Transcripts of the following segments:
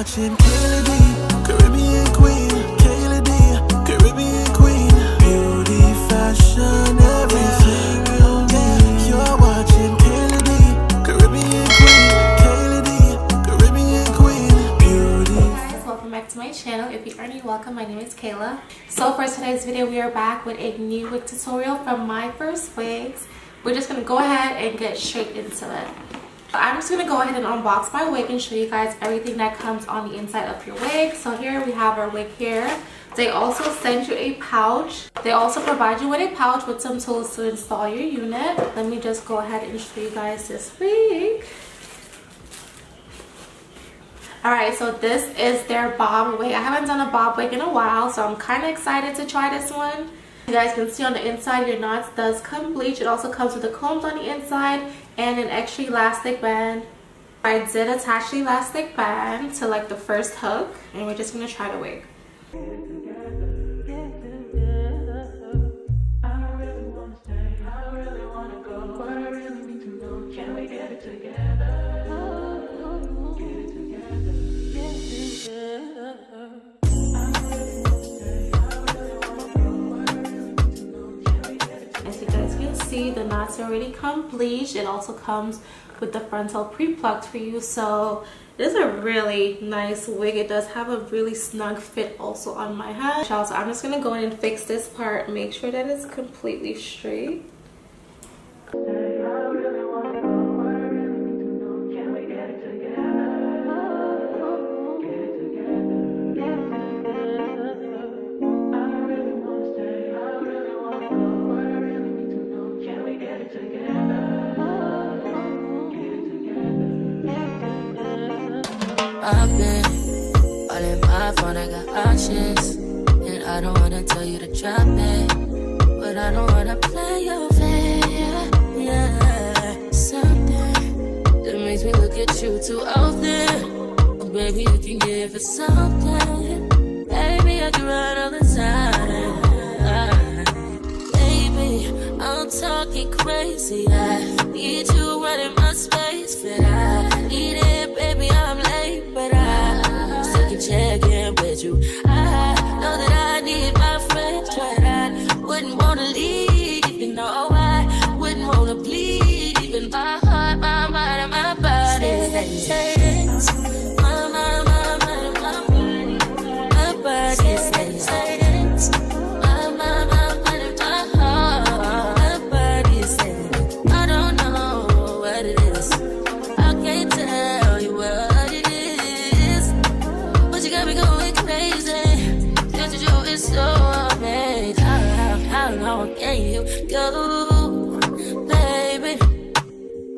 watching Kayla D, Caribbean Queen. Kayla D, Caribbean Queen. Beauty, fashion, everything real me. You're watching Kayla D, Caribbean Queen. Kayla D, Caribbean Queen. Beauty. Hey guys, welcome back to my channel. If you are new, welcome. My name is Kayla. So for today's video, we are back with a new wig tutorial from Myfirstwig. We're just going to go ahead and get straight into it. I'm just going to go ahead and unbox my wig and show you guys everything that comes on the inside of your wig. So here we have our wig here. They also send you a pouch. They also provide you with a pouch with some tools to install your unit. Let me just go ahead and show you guys this wig. Alright, so this is their bob wig. I haven't done a bob wig in a while, so I'm kind of excited to try this one. You guys can see on the inside your knots does come bleach. It also comes with the combs on the inside and an extra elastic band. I did attach the elastic band to like the first hook, and we're just going to try the wig. The knots already come bleached. It also comes with the frontal pre-plucked for you, so it is a really nice wig. It does have a really snug fit also on my head. So I'm just gonna go in and fix this part, make sure that it's completely straight. I've been all in my phone, I got options, and I don't wanna tell you to drop it, but I don't wanna play your fair. Yeah, something that makes me look at you too often. Oh, baby, you can give it something. Baby, I can run all the time. Baby, I'm talking crazy. I need you running my space, but I need it, baby. I'm late, but I still can check in with you. I know that I need my friends, but I wouldn't wanna leave. You know, I wouldn't wanna bleed. Even my heart, my mind, and my body says, my mind, my body, my body says, my mind, my mind, and my heart, my body says, I don't know what it is. I can't tell you what it is, but you got me going crazy. Just you is so amazing. How long can you go, baby?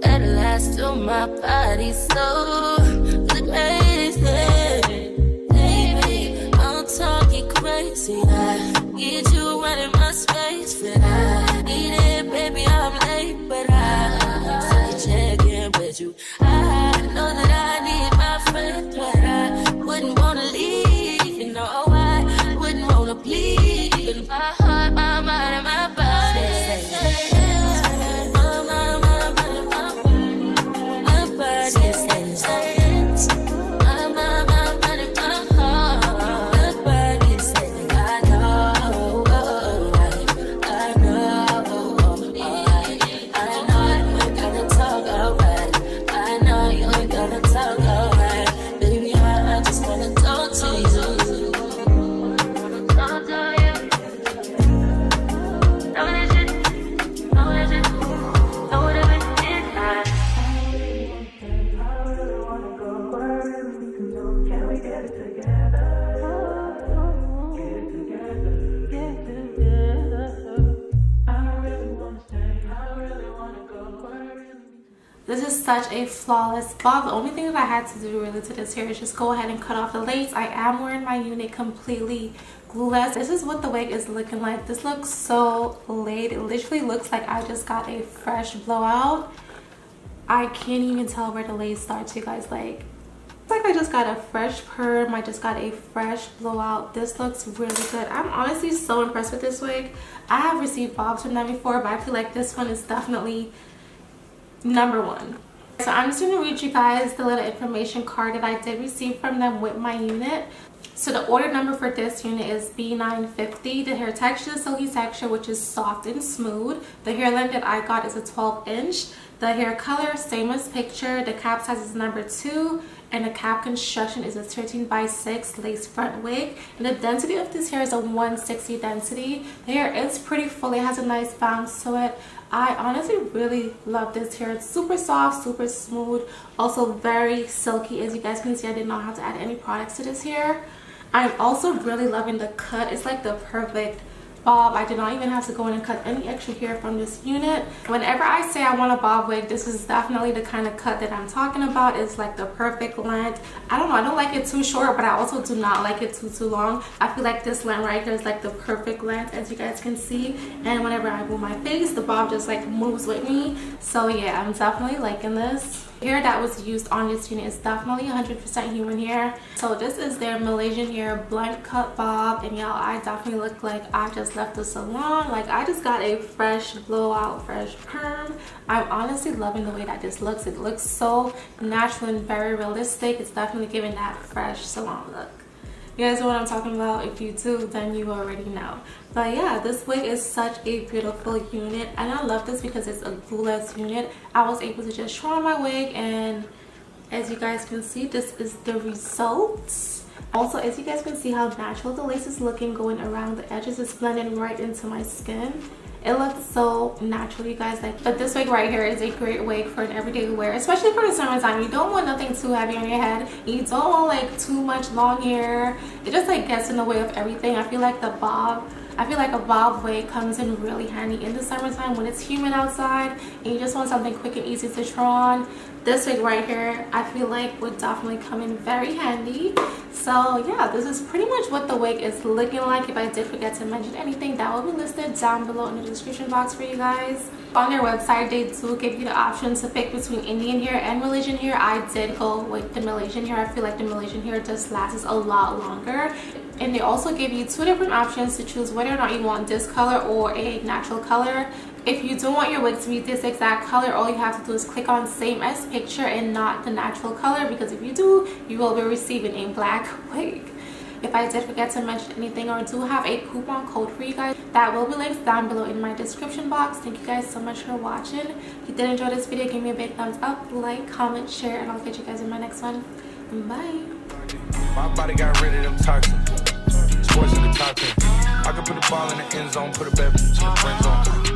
At last to my body so crazy. Baby, I'm talking crazy. I need you running my space, but I need it, baby. I'm late, but I still check in with you. I know that I need my friends, but I wouldn't wanna leave. You know, I wouldn't wanna bleed. Even my heart, my mind, and my body. This is such a flawless bob. The only thing that I had to do really to this hair is just go ahead and cut off the lace. I am wearing my unit completely glueless. This is what the wig is looking like. This looks so laid. It literally looks like I just got a fresh blowout. I can't even tell where the lace starts, you guys. Like, it's like I just got a fresh perm. I just got a fresh blowout. This looks really good. I'm honestly so impressed with this wig. I have received bobs from them before, but I feel like this one is definitely #1. So I'm just going to read you guys the little information card that I did receive from them with my unit. So the order number for this unit is B950. The hair texture is silky texture, which is soft and smooth. The hair length that I got is a 12-inch. The hair color, same as picture. The cap size is number 2. And the cap construction is a 13x6 lace front wig. And the density of this hair is a 160 density. The hair is pretty full. It has a nice bounce to it. I honestly really love this hair. It's super soft, super smooth, also very silky. As you guys can see, I did not have to add any products to this hair. I'm also really loving the cut. It's like the perfect bob. I did not even have to go in and cut any extra hair from this unit. Whenever I say I want a bob wig, this is definitely the kind of cut that I'm talking about. It's like the perfect length. I don't know, I don't like it too short, but I also do not like it too long. I feel like this length right here is like the perfect length, as you guys can see. And whenever I move my face, the bob just like moves with me. So yeah, I'm definitely liking this. Hair that was used on this unit is definitely 100% human hair. So this is their Malaysian hair blunt cut bob, and y'all, I definitely look like I just left the salon. Like I just got a fresh blowout, fresh perm. I'm honestly loving the way that this looks. It looks so natural and very realistic. It's definitely giving that fresh salon look. You guys know what I'm talking about? If you do, then you already know. But yeah, this wig is such a beautiful unit, and I love this because it's a glueless unit. I was able to just try on my wig, and as you guys can see, this is the results. Also, as you guys can see how natural the lace is looking going around the edges, is blending right into my skin. It looks so natural, you guys. Like, but this wig right here is a great wig for an everyday wear, especially for the summertime. You don't want nothing too heavy on your head. You don't want like too much long hair. It just like gets in the way of everything. I feel like a bob wig comes in really handy in the summertime when it's humid outside and you just want something quick and easy to try on. This wig right here, I feel like would definitely come in very handy. So yeah, this is pretty much what the wig is looking like. If I did forget to mention anything, that will be listed down below in the description box for you guys. On their website, they do give you the option to pick between Indian hair and Malaysian hair. I did go with the Malaysian hair. I feel like the Malaysian hair just lasts a lot longer. And they also give you 2 different options to choose whether or not you want this color or a natural color. If you do want your wig to be this exact color, all you have to do is click on same as picture and not the natural color, because if you do, you will be receiving a black wig. If I did forget to mention anything or do have a coupon code for you guys, that will be linked down below in my description box. Thank you guys so much for watching. If you did enjoy this video, give me a big thumbs up, like, comment, share, and I'll catch you guys in my next one. Bye. My body got rid of them toxins. Sports in the top 10. I can put the ball in the end zone, put a bet to the friend zone.